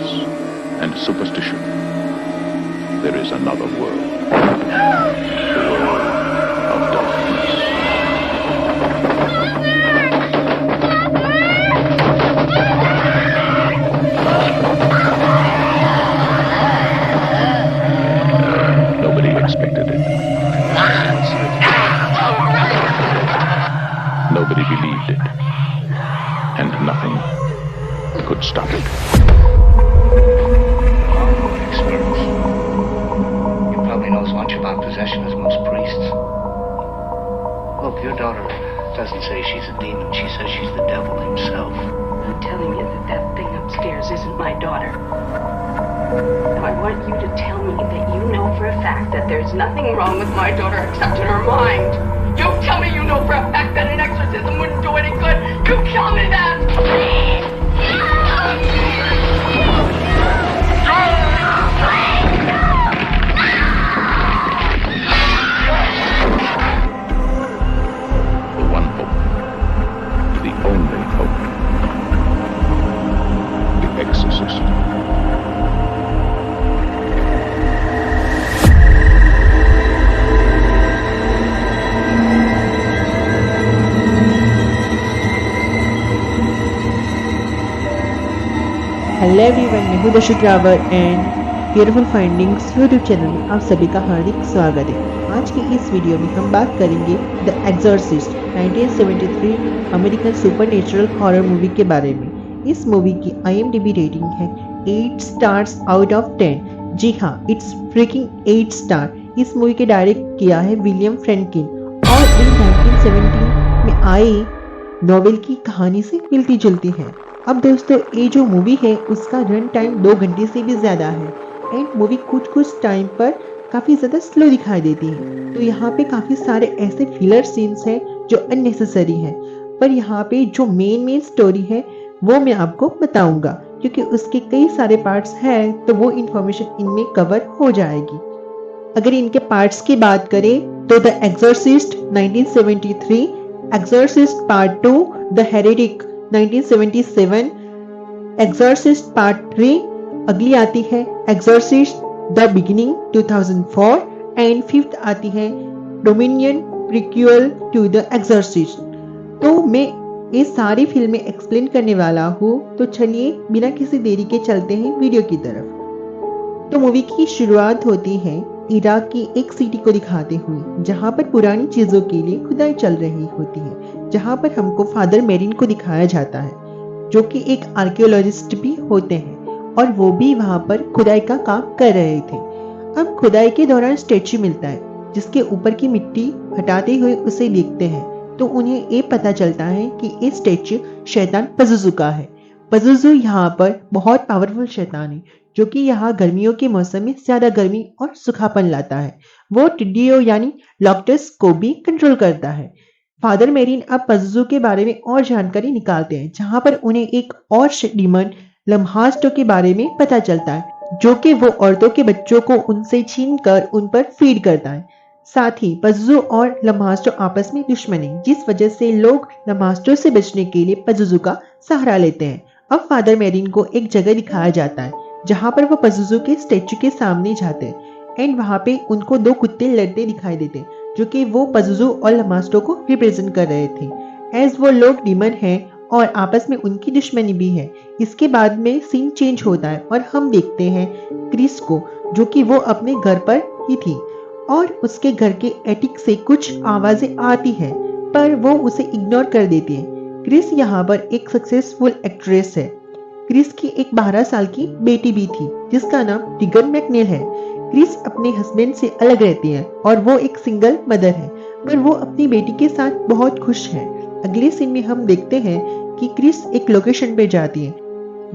ignorance and superstition, there is another world. The world of darkness. Nobody expected it. Nobody believed it. And nothing could stop it. Experience. You probably know as much about possession as most priests. Look, your daughter doesn't say she's a demon. She says she's the devil himself. I'm telling you that that thing upstairs isn't my daughter. Now I want you to tell me that you know for a fact that there's nothing wrong with my daughter except in her mind. You tell me you know for a fact that an exorcism wouldn't do any good. You tell me that! The one hope. The only hope. The Exorcist. Hello everyone, मैं हूं दर्शक Rawat and beautiful findings YouTube channel में आप सभी का हार्दिक स्वागत है। आज की इस वीडियो में हम बात करेंगे the Exorcist 1973 American supernatural horror movie के बारे में। इस मूवी की IMDb रेटिंग है 8 स्टार्स आउट ऑफ 10। जी हाँ, इट्स फ्रीकिंग 8 स्टार। इस मूवी के डायरेक्ट किया है विलियम फ्रैंकिन और इन 1970 में आई नॉवेल की कहानी से मिलती जुलती है। अब दोस्तों, ये जो मूवी है उसका रन टाइम 2 घंटे से भी ज़्यादा है एंड मूवी कुछ टाइम पर काफ़ी ज़्यादा स्लो दिखाई देती है। तो यहाँ पे काफ़ी सारे ऐसे फिलर सीन्स हैं जो अननेसेसरी हैं, पर यहाँ पे जो मेन स्टोरी है वो मैं आपको बताऊंगा, क्योंकि उसके कई सारे पार्ट्स हैं तो वो इन्फॉर्मेशन इनमें कवर हो जाएगी। अगर इनके पार्ट्स की बात करें तो the Exorcist 1973, Exorcist part 2 the Heretic 1977, Exorcist part 3 अगली आती है Exorcist the Beginning 2004 and fifth आती है Dominion prequel to the Exorcist. तो मैं ये सारी फिल्में एक्सप्लेन करने वाला हूँ, तो चलिए बिना किसी देरी के चलते हैं वीडियो की तरफ। तो मूवी की शुरुआत होती है इराक की एक सिटी को दिखाते हुए, जहां पर पुरानी चीजों के लिए खुदाई चल रही होती है, जहां पर हमको फादर मेरिन को दिखाया जाता है, जो कि एक आर्कियोलॉजिस्ट भी होते हैं और वो भी वहां पर खुदाई का काम कर रहे थे। अब खुदाई के दौरान स्टैचू मिलता है, जिसके ऊपर की मिट्टी हटाते हुए उसे देखते हैं तो उन्हें ये पता चलता है कि ये स्टैचू शैतान पजुजू का है। पजुजू यहाँ पर बहुत पावरफुल शैतान है, जो कि यहाँ गर्मियों के मौसम में ज्यादा गर्मी और सुखापन लाता है। वो टिड्डियों यानी लॉक्टस को भी कंट्रोल करता है। फादर मेरिन अब पजुजू के बारे में और जानकारी निकालते हैं, जहां पर उन्हें एक और डीमन लम्हास्टो के बारे में पता चलता है, जो कि वो औरतों के बच्चों को उनसे छीन कर उन पर फीड करता है। साथ ही पजुजू और लम्हास्टो आपस में दुश्मन है, जिस वजह से लोग लम्हास्टो से बचने के लिए पजुजू का सहारा लेते हैं। अब फादर मेरिन को एक जगह दिखाया जाता है, जहां पर वो पजुजू के स्टैचू के सामने जाते हैं एंड वहां पे उनको 2 कुत्ते लड़ते दिखाई देते हैं, जो कि वो पजुजू और लम्हास्टो को रिप्रेजेंट कर रहे थे। एज वो लोग डीमन हैं और आपस में उनकी दुश्मनी भी है। इसके बाद में सीन चेंज होता है और हम देखते हैं क्रिस को, जो कि वो अपने घर पर ही थी और उसके घर के एटिक से कुछ आवाजें आती है, पर वो उसे इग्नोर कर देती है। क्रिस यहाँ पर एक सक्सेसफुल एक्ट्रेस है। क्रिस की एक 12 साल की बेटी भी थी, जिसका नाम टीगन मैकनेल है। क्रिस अपने हस्बैंड से अलग रहती है और वो एक सिंगल मदर है, पर वो अपनी बेटी के साथ बहुत खुश है। अगले सीन में हम देखते हैं कि क्रिस एक लोकेशन पे जाती है,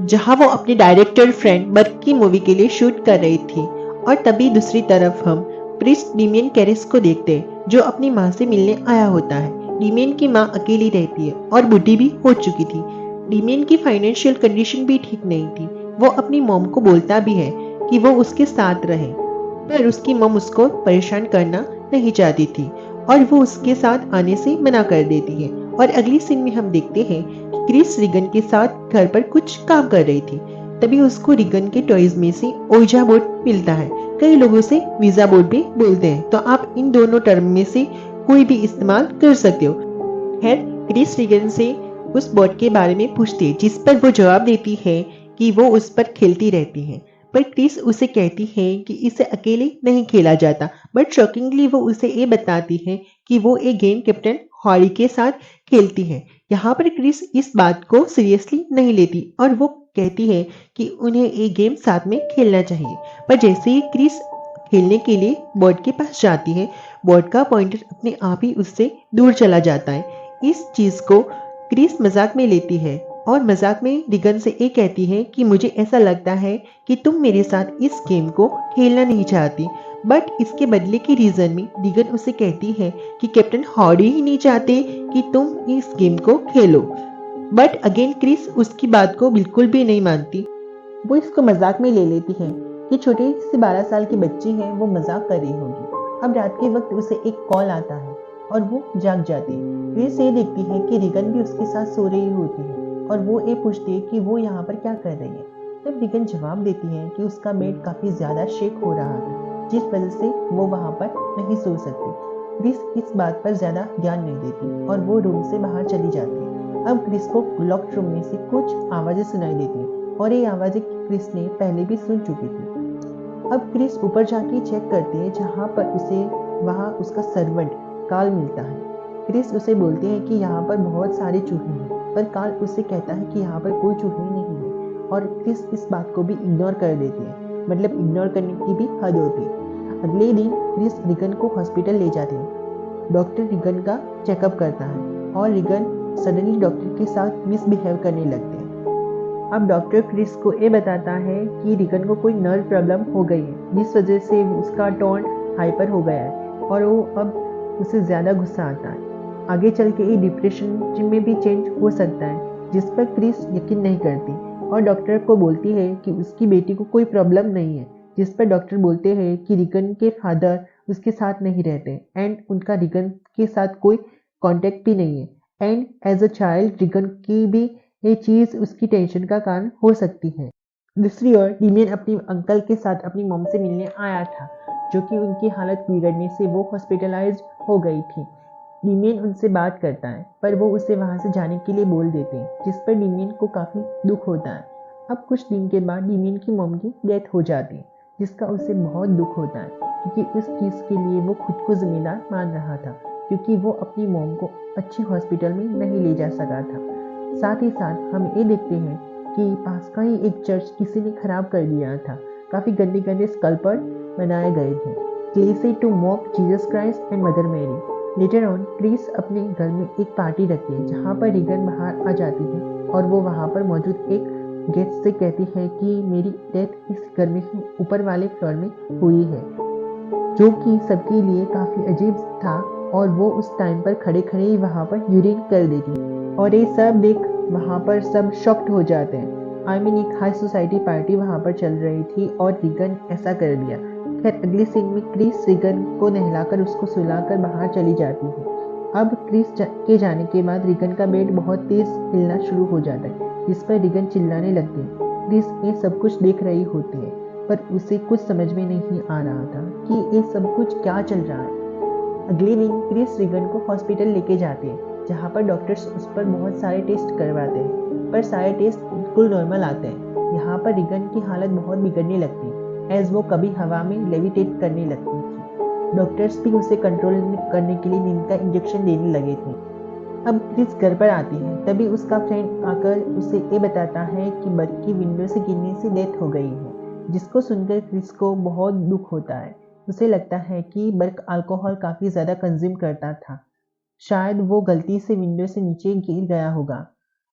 जहां वो अपने डायरेक्टर फ्रेंड बर्क की मूवी के लिए शूट कर रही थी, और तभी दूसरी तरफ हम प्रिस्ट डीमियन कैरिस को देखते हैं, जो अपनी माँ से मिलने आया होता है। डीमियन की माँ अकेली रहती है और बुढ़ी भी हो चुकी थी। डीमियन की फाइनेंशियल कंडीशन भी ठीक नहीं थी। वो अपनी मॉम को बोलता भी है कि वो उसके साथ रहे, पर उसकी मॉम उसको परेशान करना नहीं चाहती थी और वो उसके साथ आने से मना कर देती है। और अगली सीन में हम देखते हैं कि क्रिस रिगन के साथ घर पर कुछ काम कर रही थी। तभी उसको रिगन के टॉयज में से ओजा बोर्ड मिलता है। कई लोगों से वीजा बोर्ड भी बोलते हैं, तो आप इन दोनों टर्म में से कोई भी इस्तेमाल कर सकते हो। खैर, क्रिस रिगन से उस बोर्ड के बारे में पूछती है, जिस पर वो जवाब देती है कि वो उस पर खेलती रहती है। पर क्रिस उसे कहती है कि इसे अकेले नहीं खेला जाता, बट शॉकिंगली वो उसे ये बताती है कि वो एक गेम कैप्टन हॉरी के साथ खेलती है। यहाँ पर क्रिस इस बात को सीरियसली नहीं लेती और वो कहती है कि उन्हें एक गेम साथ में खेलना चाहिए। पर जैसे ही क्रिस खेलने के लिए बोर्ड के पास जाती है, बोर्ड का पॉइंटर अपने आप ही उससे दूर चला जाता है। इस चीज को क्रिस मजाक में लेती है और मजाक में रिगन से ये कहती है कि मुझे ऐसा लगता है कि तुम मेरे साथ इस गेम को खेलना नहीं चाहती। बट इसके बदले के रीजन में रिगन उसे कहती है कि कैप्टन हॉरी ही नहीं चाहते कि तुम इस गेम को खेलो। बट अगेन क्रिस उसकी बात को बिल्कुल भी नहीं मानती। वो इसको मजाक में ले लेती है कि छोटी सी 12 साल की बच्ची है, वो मजाक कर रही होगी। अब रात के वक्त उसे एक कॉल आता है और वो जाग जाती है। क्रिस ये देखती है कि रिगन भी उसके साथ सो रही होती है और वो ये पूछती है कि वो यहाँ पर क्या कर रही है। तब रिगन जवाब देती है कि उसका बेड काफी ज्यादा शेक हो रहा था, जिस वजह से वो वहाँ पर नहीं सो सकती। क्रिस इस बात पर ज्यादा ध्यान नहीं देती और वो रूम से बाहर चली जाती है। अब क्रिस को लॉक्ड रूम में से कुछ आवाजें सुनाई देती हैं और ये आवाजें क्रिस ने पहले भी सुन चुकी थी। अब क्रिस ऊपर जाके चेक करती है, जहाँ पर उसे वहाँ उसका सर्वेंट कार्ल मिलता है। क्रिस उसे बोलते हैं कि यहाँ पर बहुत सारे चूहे हैं, पर कार्ल उसे कहता है कि यहाँ पर कोई चूहे नहीं है और क्रिस इस बात को भी इग्नोर कर देती है। मतलब इग्नोर करने की भी हद होती है। अगले दिन क्रिस रिगन को हॉस्पिटल ले जाते हैं। डॉक्टर रिगन का चेकअप करता है और रिगन सडनली डॉक्टर के साथ मिसबिहेव करने लगते हैं। अब डॉक्टर क्रिस को ये बताता है कि रिगन को कोई नर्व प्रॉब्लम हो गई है, जिस वजह से उसका टोन हाइपर हो गया है और वो अब उसे ज़्यादा गुस्सा आता है। आगे चल के ये डिप्रेशन में भी चेंज हो सकता है, जिस पर क्रिस यकीन नहीं करती और डॉक्टर को बोलती है कि उसकी बेटी को कोई प्रॉब्लम नहीं है, जिस पर डॉक्टर बोलते हैं कि रिगन के फादर उसके साथ नहीं रहते एंड उनका रिगन के साथ कोई कॉन्टेक्ट भी नहीं है and as a child Regan की भी ये चीज़ उसकी टेंशन का कारण हो सकती है। दूसरी ओर डीमियन अपने अंकल के साथ अपनी मॉम से मिलने आया था, जो कि उनकी हालत बिगड़ने से वो हॉस्पिटलाइज्ड हो गई थी। डीमियन उनसे बात करता है, पर वो उसे वहाँ से जाने के लिए बोल देते हैं, जिस पर डीमियन को काफ़ी दुख होता है। अब कुछ दिन के बाद डीमियन की मॉम की डेथ हो जाती है, जिसका उसे बहुत दुख होता है, क्योंकि उस चीज़ के लिए वो खुद को जिम्मेदार मान रहा था, क्योंकि वो अपनी मॉम को अच्छी हॉस्पिटल में नहीं ले जा सका था। साथ ही साथ हम ये देखते हैं कि पास का ही एक चर्च किसी ने खराब कर दिया था। काफ़ी गंदे गंदे स्कल्पर बनाए गए थे, क्ले से to mock Jesus Christ and Mother Mary. Later on Chris अपने घर में एक पार्टी रखती है, जहाँ पर रिगन बाहर आ जाती है और वो वहाँ पर मौजूद एक गेस्ट से कहती है कि मेरी डेथ इस घर में ऊपर वाले फ्लोर में हुई है, जो कि सबके लिए काफ़ी अजीब था और वो उस टाइम पर खड़े खड़े ही वहाँ पर यूरिन कर देती और ये सब देख वहाँ पर सब शॉक्ड हो जाते हैं। एक हाई सोसाइटी पार्टी वहाँ पर चल रही थी और रिगन ऐसा कर दिया। खैर अगले सीन में क्रिस रिगन को नहलाकर उसको सुलाकर बाहर चली जाती है। अब क्रिस के जाने के बाद रिगन का बेड बहुत तेज हिलना शुरू हो जाता है, जिस पर रिगन चिल्लाने लगती है। क्रिस ये सब कुछ देख रही होती है, पर उसे कुछ समझ में नहीं आ रहा था कि ये सब कुछ क्या चल रहा है। अगले दिन क्रिस रिगन को हॉस्पिटल लेके जाते हैं, जहाँ पर डॉक्टर्स उस पर बहुत सारे टेस्ट करवाते हैं, पर सारे टेस्ट बिल्कुल नॉर्मल आते हैं। यहाँ पर रिगन की हालत बहुत बिगड़ने लगती है, एज वो कभी हवा में लेविटेट करने लगती थी। डॉक्टर्स भी उसे कंट्रोल करने के लिए नींद का इंजेक्शन देने लगे थे। अब क्रिस घर पर आती है, तभी उसका फ्रेंड आकर उसे ये बताता है कि बर्क की विंडो से गिरने से डेथ हो गई है, जिसको सुनकर क्रिस को बहुत दुख होता है। उसे लगता है कि बर्क अल्कोहल काफ़ी ज़्यादा कंज्यूम करता था, शायद वो गलती से विंडो से नीचे गिर गया होगा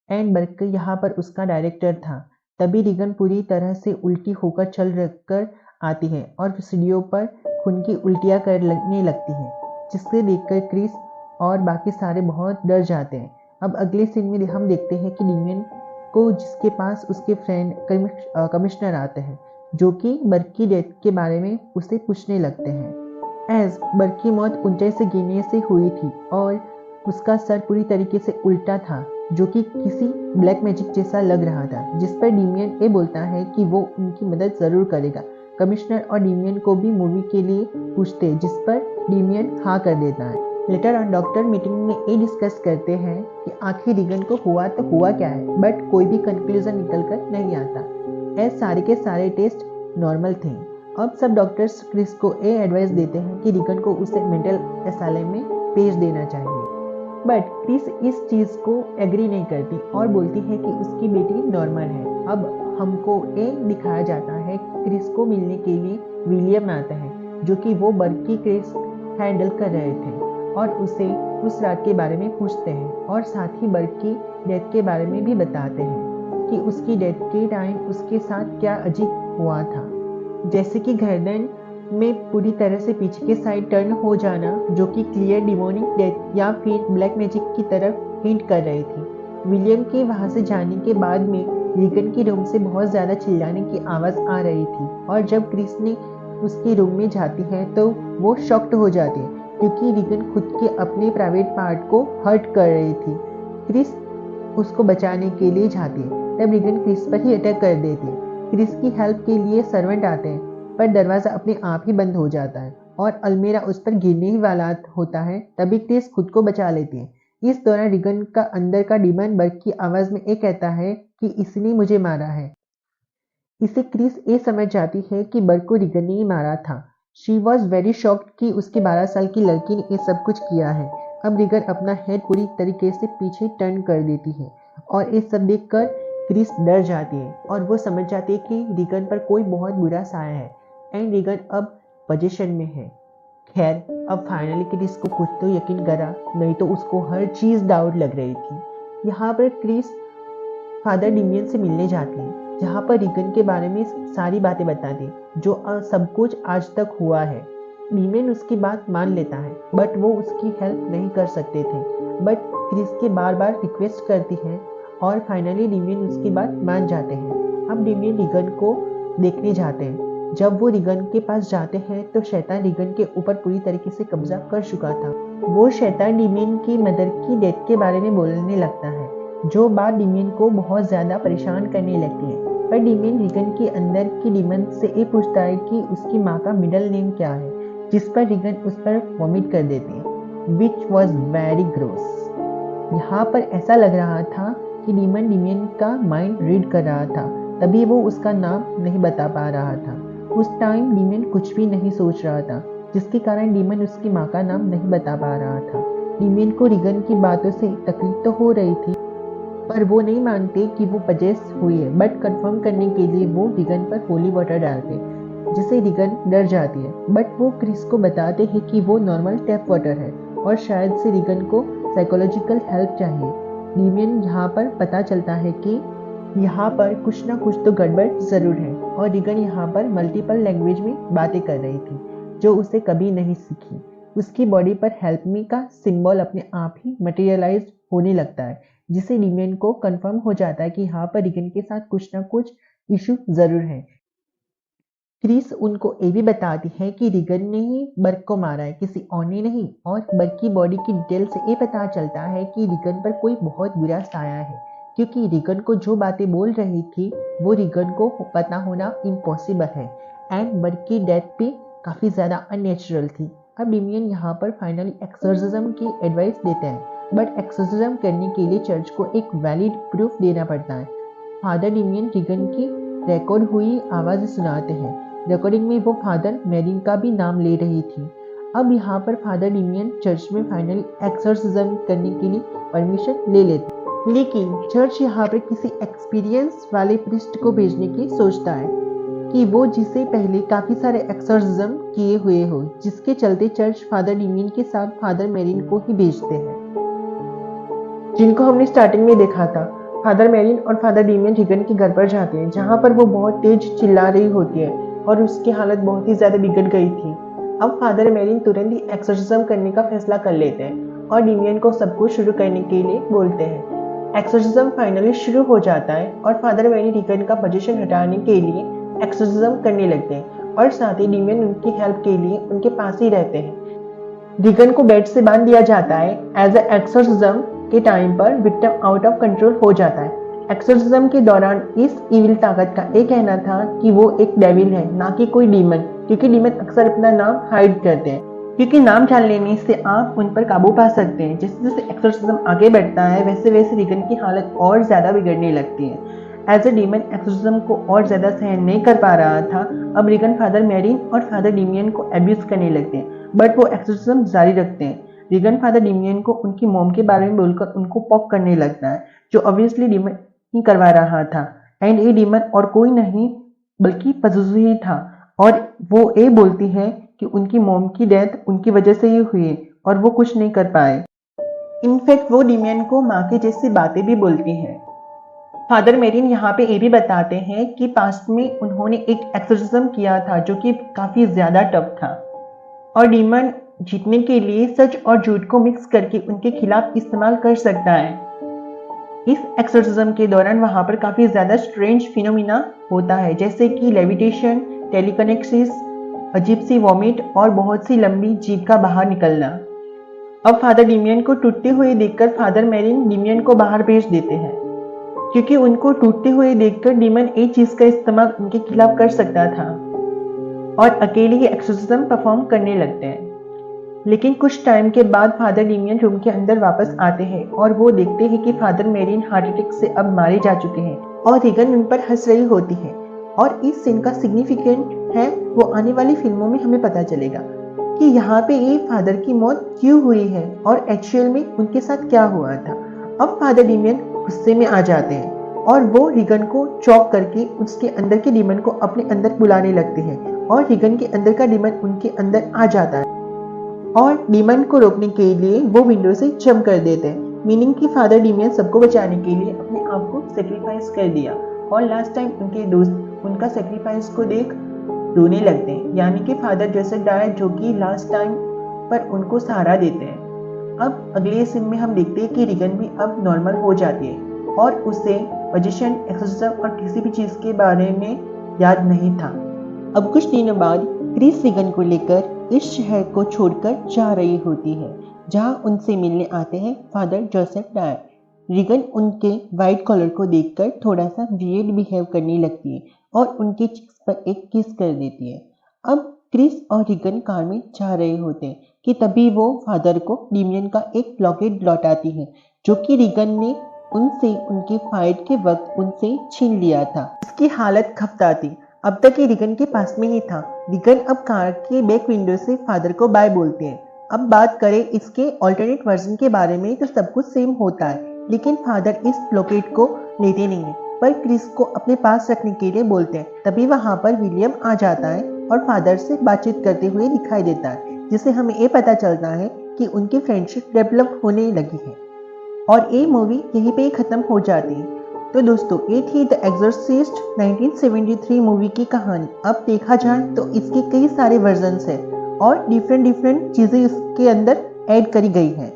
एंड बर्क यहाँ पर उसका डायरेक्टर था। तभी रिगन पूरी तरह से उल्टी होकर चल कर आती है और सीढ़ियों पर खून की उल्टियाँ करने लगती है, जिससे देखकर क्रिस और बाकी सारे बहुत डर जाते हैं। अब अगले सीन में हम देखते हैं कि डीमियन को जिसके पास उसके फ्रेंड कमिश्नर आते हैं, जो कि बर्क की डेथ के बारे में उसे पूछने लगते हैं। एज बर्क की मौत ऊंचाई से गिरने से हुई थी और उसका सर पूरी तरीके से उल्टा था, जो कि किसी ब्लैक मैजिक जैसा लग रहा था, जिस पर डेमियन ये बोलता है कि वो उनकी मदद ज़रूर करेगा। कमिश्नर और डेमियन को भी मूवी के लिए पूछते, जिस पर डेमियन हाँ कर देता है। लेटर ऑन डॉक्टर मीटिंग में ये डिस्कस करते हैं कि आखिर रिगन को हुआ तो हुआ क्या है, बट कोई भी कंक्लूजन निकल कर नहीं आता। ये सारे के सारे टेस्ट नॉर्मल थे। अब सब डॉक्टर्स क्रिस को ये एडवाइस देते हैं कि रिगन को उसे मेंटल एसाइलम में भेज देना चाहिए, बट क्रिस इस चीज़ को एग्री नहीं करती और बोलती है कि उसकी बेटी नॉर्मल है। अब हमको ये दिखाया जाता है कि क्रिस को मिलने के लिए विलियम आता है, जो कि वो बर्की केस हैंडल कर रहे थे, और उसे उस रात के बारे में पूछते हैं और साथ ही बर्की डेथ के बारे में भी बताते हैं कि उसकी डेथ के टाइम उसके साथ क्या अजीब हुआ था, जैसे कि गर्दन में पूरी तरह से पीछे के साइड टर्न हो जाना, जो कि क्लियर डिमोनिक डेथ या फिर ब्लैक मैजिक की तरफ हिंट कर रही थी। विलियम के वहां से जाने के बाद में रिगन की रूम से बहुत ज़्यादा चिल्लाने की आवाज़ आ रही थी, और जब क्रिस ने उसके रूम में जाती है तो वो शॉक्ड हो जाती है, क्योंकि रिगन खुद के अपने प्राइवेट पार्ट को हर्ट कर रही थी। क्रिस उसको बचाने के लिए जाती है, तब रिगन क्रिस पर ही अटैक कर देती है। क्रिस की हेल्प के लिए सर्वेंट आते हैं, पर दरवाज़ा अपने आप ही बंद हो जाता है और अलमीरा उस पर गिरने ही वाला होता है। तभी क्रिस खुद को बचा लेती है। इस दौरान रिगन का अंदर का डीमन बर्क की आवाज़ में ये कहता है कि इसने मुझे मारा है। इसे क्रिस ये समझ जाती है कि बर्क को रिगन ने ही मारा था। शी वॉज वेरी शॉक्ड कि उसकी 12 साल की लड़की ने ये सब कुछ किया है। अब रिगन अपना हेड पूरी तरीके से पीछे टर्न कर देती है और ये सब देखकर क्रिस डर जाती है और वो समझ जाती है कि रिगन पर कोई बहुत बुरा साया है एंड रिगन अब पोजीशन में है। खैर, अब फाइनली क्रिस को कुछ तो यकीन करा, नहीं तो उसको हर चीज़ डाउट लग रही थी। यहाँ पर क्रिस फादर डेमियन से मिलने जाती है, जहाँ पर रिगन के बारे में सारी बातें बताती, जो सब कुछ आज तक हुआ है। डेमियन उसकी बात मान लेता है, बट वो उसकी हेल्प नहीं कर सकते थे। बट क्रिस के बार बार रिक्वेस्ट करती है और फाइनली डेमियन उसकी बात मान जाते हैं। अब डेमियन रिगन को देखने जाते हैं। जब वो रिगन के पास जाते हैं तो शैतान रिगन के ऊपर पूरी तरीके से कब्जा कर चुका था। वो शैतान डेमियन की मदर की डेथ के बारे में बोलने लगता है, जो बात डेमियन को बहुत ज़्यादा परेशान करने लगती है। पर डेमियन रिगन के अंदर की डीमन से ये पूछता है कि उसकी माँ का मिडल नेम क्या है, जिस पर रिगन उस पर वॉमिट कर देती है, विच वॉज वेरी ग्रोस। यहाँ पर ऐसा लग रहा था कि डीमन डेमियन का माइंड रीड कर रहा था, तभी वो उसका नाम नहीं बता पा रहा था। उस टाइम डीमन कुछ भी नहीं सोच रहा था, जिसके कारण डीमन उसकी माँ का नाम नहीं बता पा रहा था। डीमन को रिगन की बातों से तकलीफ तो हो रही थी, पर वो नहीं मानते कि वो पजेस हुई है, बट कंफर्म करने के लिए वो रिगन पर होली वाटर डालते, जिससे रिगन डर जाती है। बट वो क्रिस को बताते हैं कि वो नॉर्मल टैप वाटर है और शायद से रिगन को साइकोलॉजिकल हेल्प चाहिए। डीमन यहाँ पर पता चलता है कि यहाँ पर कुछ ना कुछ तो गड़बड़ जरूर है, और रिगन यहाँ पर मल्टीपल लैंग्वेज में बातें कर रही थी, जो उसे कभी नहीं सीखी। उसकी बॉडी पर हेल्प मी का सिंबल अपने आप ही मटेरियलाइज होने लगता है, जिससे डीमन को कंफर्म हो जाता है कि यहाँ पर रिगन के साथ कुछ ना कुछ इशू जरूर है। क्रिस उनको ये भी बताती है कि रिगन ने ही बर्क को मारा है, किसी और ने नहीं, और बर्क की बॉडी की डिटेल से ये पता चलता है कि रिगन पर कोई बहुत बुरा साया है, क्योंकि रिगन को जो बातें बोल रही थी वो रिगन को पता होना इम्पॉसिबल है, एंड बर्क की डेथ भी काफ़ी ज़्यादा अननेचुरल थी। अब डेमियन यहाँ पर फाइनली एक्सोर्सिज्म की एडवाइस देते हैं, बट एक्सोर्सिज्म करने के लिए चर्च को एक वैलिड प्रूफ देना पड़ता है। फादर डेमियन रिगन की रिकॉर्ड हुई आवाज़ सुनाते हैं। रिकॉर्डिंग में वो फादर मेरिन का भी नाम ले रही थी। अब यहाँ पर फादर डेमियन चर्च में फाइनली एक्सोर्सिज्म करने के लिए परमिशन ले लेते, लेकिन चर्च यहाँ पर किसी एक्सपीरियंस वाले प्रीस्ट को भेजने की सोचता है कि वो जिसे पहले काफ़ी सारे एक्सोर्सिज्म किए हुए हो, जिसके चलते चर्च फादर डेमियन के साथ फादर मेरिन को ही भेजते हैं, जिनको हमने स्टार्टिंग में देखा था। फादर मेरिन और फादर डेमियन रिगन के घर पर जाते हैं, जहाँ पर वो बहुत तेज चिल्ला रही होती है और उसकी हालत बहुत ही ज़्यादा बिगड़ गई थी। अब फादर मेरिन तुरंत ही एक्सोर्सिज्म करने का फैसला कर लेते हैं और डेमियन को सब कुछ शुरू करने के लिए बोलते हैं। एक्सोर्सिज्म फाइनली शुरू हो जाता है और फादर मेरिन रिगन का पोजीशन हटाने के लिए एक्सोर्सिज्म करने लगते हैं, और साथ ही डेमियन उनकी हेल्प के लिए उनके पास ही रहते हैं। रीगन को बेड से बांध दिया जाता है। एज ए एक्सोर्सिज्म के टाइम पर विक्टिम आउट ऑफ कंट्रोल हो जाता है। एक्सोर्सिज्म के दौरान इस इविल ताकत का एक कहना था कि वो एक डेविल है, ना कि कोई डीमन, क्योंकि डीमन अक्सर अपना नाम हाइड करते हैं, क्योंकि नाम जान लेने से आप उन पर काबू पा सकते हैं। जैसे जैसे एक्सोर्सिज्म आगे बढ़ता है वैसे वैसे रीगन की हालत और ज्यादा बिगड़ने लगती है। एज ए डीमन एक्सोर्सिज्म को और ज्यादा सहन नहीं कर पा रहा था। अब रीगन फादर मेरिन और फादर डेमियन को अब्यूज करने लगते हैं, बट वो एक्सोर्सिज्म जारी रखते हैं। रीगन फादर डेमियन को उनकी मॉम के बारे में बोलकर उनको पॉक करने लगता है, जो ऑब्वियसली डीमन ही करवा रहा था। एंड ये डीमन और कोई नहीं बल्कि पजुजू ही था, और वो ये बोलती है कि उनकी मॉम की डेथ उनकी वजह से ही हुई और वो कुछ नहीं कर पाए। इनफैक्ट वो डेमियन को माँ के जैसी बातें भी बोलती है। फादर मेरिन यहाँ पे ये भी बताते हैं कि पास्ट में उन्होंने एक एक्सोर्सिज्म किया था जो कि काफी ज्यादा टफ था, और डीमन जीतने के लिए सच और झूठ को मिक्स करके उनके खिलाफ इस्तेमाल कर सकता है। इस एक्सोर्सिज्म के दौरान वहां पर काफी ज्यादा स्ट्रेंज फिनोमिना होता है, जैसे कि लेविटेशन, टेलीकनेक्सिस, अजीब सी वॉमिट और बहुत सी लंबी जीभ का बाहर निकलना। अब फादर डेमियन को टूटते हुए देखकर फादर मेरिन डेमियन को बाहर भेज देते हैं, क्योंकि उनको टूटते हुए देखकर डीमन एक चीज का इस्तेमाल उनके खिलाफ कर सकता था, और अकेले ही एक्सोर्सिज्म परफॉर्म करने लगते हैं। लेकिन कुछ टाइम के बाद फादर डेमियन रूम के अंदर वापस आते हैं और वो देखते हैं कि फादर मेरिन हार्ट अटैक से अब मारे जा चुके हैं, और रीगन उन पर हंस रही होती है। और इस सीन का सिग्निफिकेंट है वो आने वाली फिल्मों में हमें पता चलेगा कि यहाँ पे ये फादर की मौत क्यों हुई है और एक्चुअल में उनके साथ क्या हुआ था। अब फादर डेमियन गुस्से में आ जाते हैं और वो रीगन को चौक करके उसके अंदर के डीमन को अपने अंदर बुलाने लगते हैं, और रीगन के अंदर का डीमन उनके अंदर आ जाता है, और डीमन को रोकने के लिए वो विंडो से जंप कर देते हैं। मीनिंग कि फादर डेमियन सबको बचाने के लिए अपने आप को सेक्रीफाइस कर दिया, और लास्ट टाइम उनके दोस्त उनका सेक्रीफाइस को देख रोने लगते हैं, यानी कि फादर जोसेफ डायर जो कि लास्ट टाइम पर उनको सहारा देते हैं। अब अगले सीन में हम देखते हैं कि रीगन भी अब नॉर्मल हो जाती है और उसे पोजीशन, एक्सोर्सिज्म और किसी भी चीज के बारे में याद नहीं था। अब कुछ दिनों बाद क्रिस रीगन को लेकर इस शहर को छोड़कर जा रही होती है, जहां उनसे मिलने आते हैं फादर जोसेफ डायर। रीगन उनके वाइट कॉलर को देखकर थोड़ा सा वियर्ड बिहेव करने लगती है और उनके चिक्स पर एक किस कर देती है। अब क्रिस और रीगन कार में जा रहे होते हैं कि तभी वो फादर को डेमियन का एक लॉकेट लौटाती है, जो कि रीगन ने उनसे उनके फाइट के वक्त उनसे छीन लिया था। इसकी हालत खफता थी। अब तक ये रीगन के पास में ही था। रीगन अब कार के बैक विंडो से फादर को बाय बोलते हैं। अब बात करें इसके ऑल्टरनेट वर्जन के बारे में तो सब कुछ सेम होता है, लेकिन फादर इस लॉकेट को लेते नहीं है, पर क्रिस को अपने पास रखने के लिए बोलते हैं। तभी वहां पर विलियम आ जाता है और फादर से बातचीत करते हुए दिखाई देता है, जिससे हमें ये पता चलता है कि उनकी फ्रेंडशिप डेवलप होने लगी है। और ये मूवी यहीं पे खत्म हो जाती है। तो दोस्तों, ये थी द एक्सोर्सिस्ट 1973 मूवी की कहानी। अब देखा जाए तो इसके कई सारे वर्जन्स हैं और डिफरेंट चीजें इसके अंदर ऐड करी गई हैं,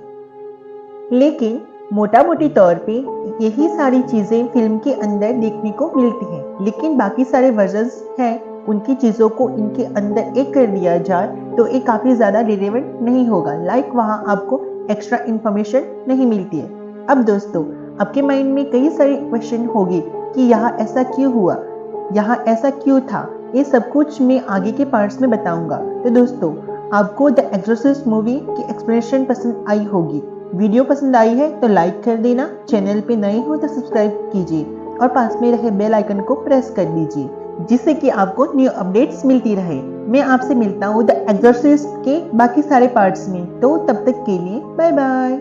लेकिन मोटा मोटी तौर पे यही सारी चीजें फिल्म के अंदर देखने को मिलती हैं। लेकिन बाकी सारे वर्जन्स हैं, उनकी चीजों को इनके अंदर एक कर दिया जाए तो ये काफी ज्यादा रिलेवेंट नहीं होगा, लाइक वहां आपको एक्स्ट्रा इंफॉर्मेशन नहीं मिलती है। अब दोस्तों, आपके माइंड में कई सारे क्वेश्चन होंगे कि यहाँ ऐसा क्यों हुआ, यहाँ ऐसा क्यों था। ये सब कुछ मैं आगे के पार्ट्स में बताऊंगा। तो दोस्तों, आपको द एक्सोर्सिस्ट मूवी की एक्सप्लेनेशन पसंद आई होगी। वीडियो पसंद आई है तो लाइक कर देना, चैनल पे नए हो तो सब्सक्राइब कीजिए और पास में रहे बेल आइकन को प्रेस कर दीजिए, जिससे कि आपको न्यू अपडेट्स मिलती रहे। मैं आपसे मिलता हूँ द एक्सोर्सिस्ट के बाकी सारे पार्ट्स में। तो तब तक के लिए बाय बाय।